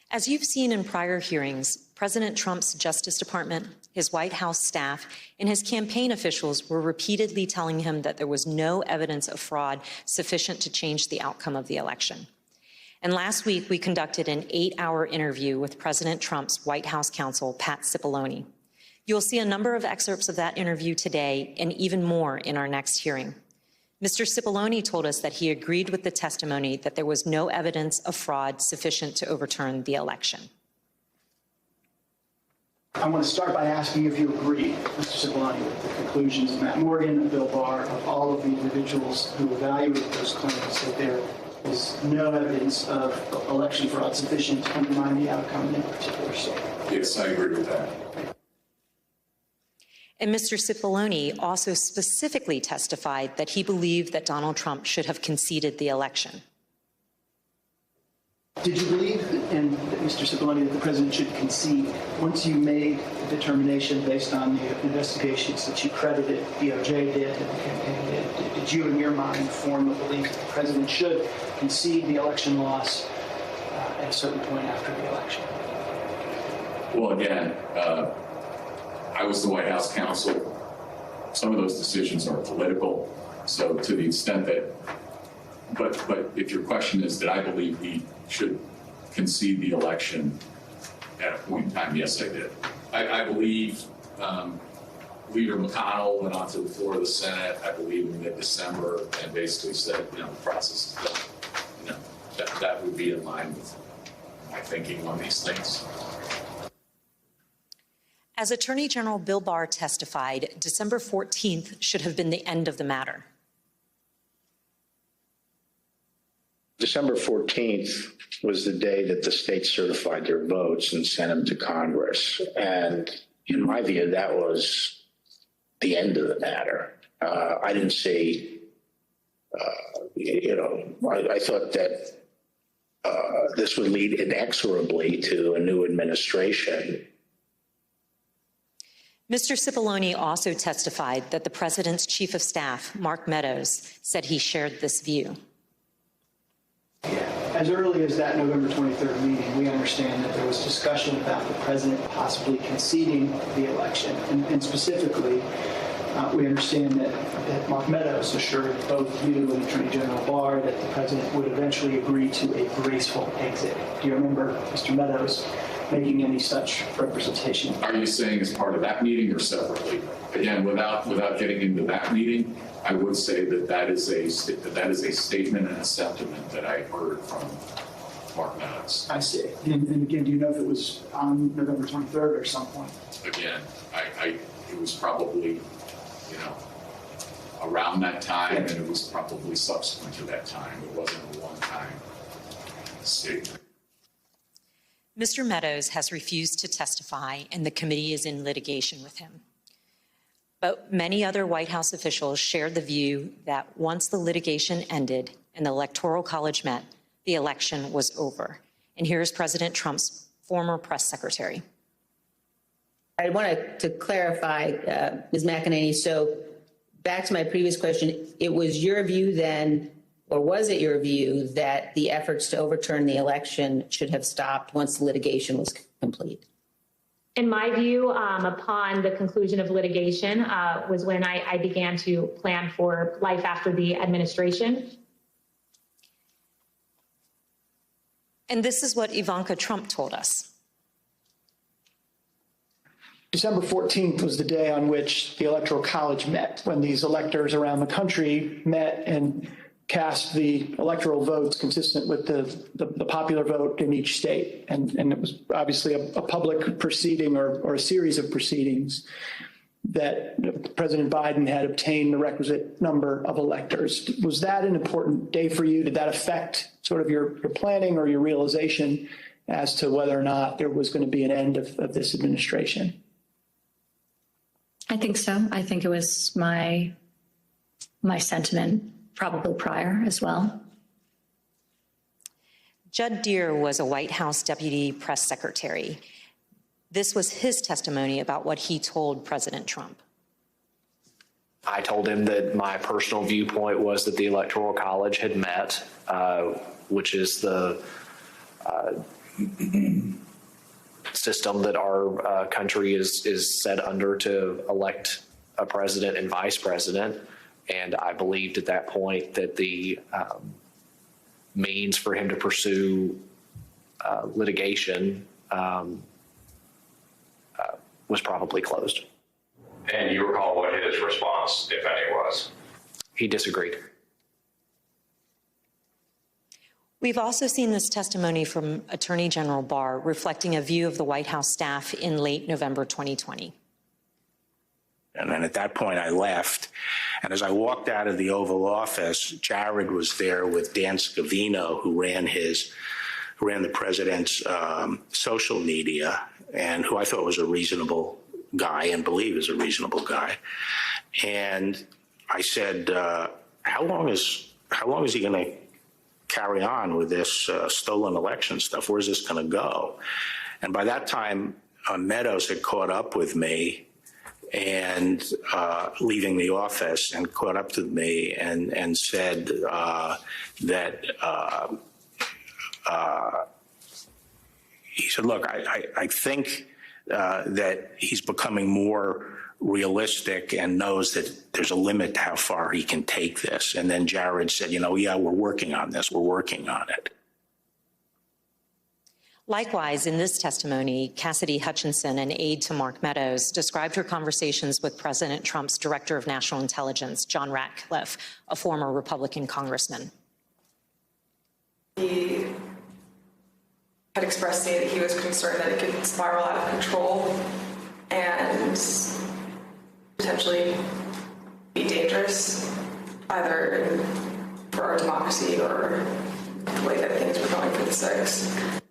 As you've seen in prior hearings, President Trump's Justice Department, his White House staff, and his campaign officials were repeatedly telling him that there was no evidence of fraud sufficient to change the outcome of the election. And last week, we conducted an 8-hour interview with President Trump's White House counsel, Pat Cipollone. You'll see a number of excerpts of that interview today and even more in our next hearing. Mr. Cipollone told us that he agreed with the testimony that there was no evidence of fraud sufficient to overturn the election. I want to start by asking if you agree, Mr. Cipollone, with the conclusions of Matt Morgan and Bill Barr, of all of the individuals who evaluated those claims, that there is no evidence of election fraud sufficient to undermine the outcome in a particular state. Yes, I agree with that. And Mr. Cipollone also specifically testified that he believed that Donald Trump should have conceded the election. Did you believe, Mr. Cipollone, that the president should concede once you made the determination based on the investigations that you credited DOJ did and the campaign did? Did you, in your mind, form a belief that the president should concede the election loss at a certain point after the election? Well, again, I was the White House counsel. Some of those decisions are political. So to the extent that, but if your question is, did I believe he should concede the election at a point in time? Yes, I did. I believe Leader McConnell went onto the floor of the Senate, I believe in mid-December, and basically said, the process is done. That would be in line with my thinking on these things. As Attorney General Bill Barr testified, December 14th should have been the end of the matter. December 14th was the day that the states certified their votes and sent them to Congress. And in my view, that was the end of the matter. I didn't see, I thought that this would lead inexorably to a new administration. Mr. Cipollone also testified that the president's chief of staff, Mark Meadows, said he shared this view. As early as that November 23rd meeting, we understand that there was discussion about the president possibly conceding the election. And specifically, we understand that Mark Meadows assured both you and Attorney General Barr that the president would eventually agree to a graceful exit. Do you remember Mr. Meadows making any such representation? Are you saying as part of that meeting or separately? Again, without getting into that meeting, I would say that is a statement and a sentiment that I heard from Mark Meadows. I see. And again, do you know if it was on November 23rd or some point? Again, it was probably, around that time, and it was probably subsequent to that time. It wasn't a one-time statement. Mr. Meadows has refused to testify, and the committee is in litigation with him. But many other White House officials shared the view that once the litigation ended and the Electoral College met, the election was over. And here's President Trump's former press secretary. I wanted to clarify, Ms. McEnany, so back to my previous question, it was your view then, or was it your view that the efforts to overturn the election should have stopped once the litigation was complete? In my view, upon the conclusion of litigation was when I began to plan for life after the administration. And this is what Ivanka Trump told us. December 14th was the day on which the Electoral College met, when these electors around the country met and cast the electoral votes consistent with the popular vote in each state. And it was obviously a public proceeding or a series of proceedings that President Biden had obtained the requisite number of electors. Was that an important day for you? Did that affect sort of your planning or your realization as to whether or not there was going to be an end of this administration? I think so. I think it was my sentiment probably prior as well. Judd Deere was a White House deputy press secretary. This was his testimony about what he told President Trump. I told him that my personal viewpoint was that the Electoral College had met, which is the system that our country is set under to elect a president and vice president. And I believed at that point that the means for him to pursue litigation was probably closed. And you recall what his response, if any, was? He disagreed. We've also seen this testimony from Attorney General Barr reflecting a view of the White House staff in late November 2020. And then at that point, I left. And as I walked out of the Oval Office, Jared was there with Dan Scavino, who ran the president's social media, and who I thought was a reasonable guy and believe is a reasonable guy. And I said, how long is he going to carry on with this stolen election stuff? Where's this going to go? And by that time, Meadows had caught up with me and leaving the office, and caught up to me and said that he said, look, I think that he's becoming more realistic and knows that there's a limit to how far he can take this. And then Jared said, yeah, we're working on this. We're working on it. Likewise, in this testimony, Cassidy Hutchinson, an aide to Mark Meadows, described her conversations with President Trump's Director of National Intelligence, John Ratcliffe, a former Republican congressman. He had expressed to me that he was concerned that it could spiral out of control and potentially be dangerous, either for our democracy or the way that things were going for the 6th.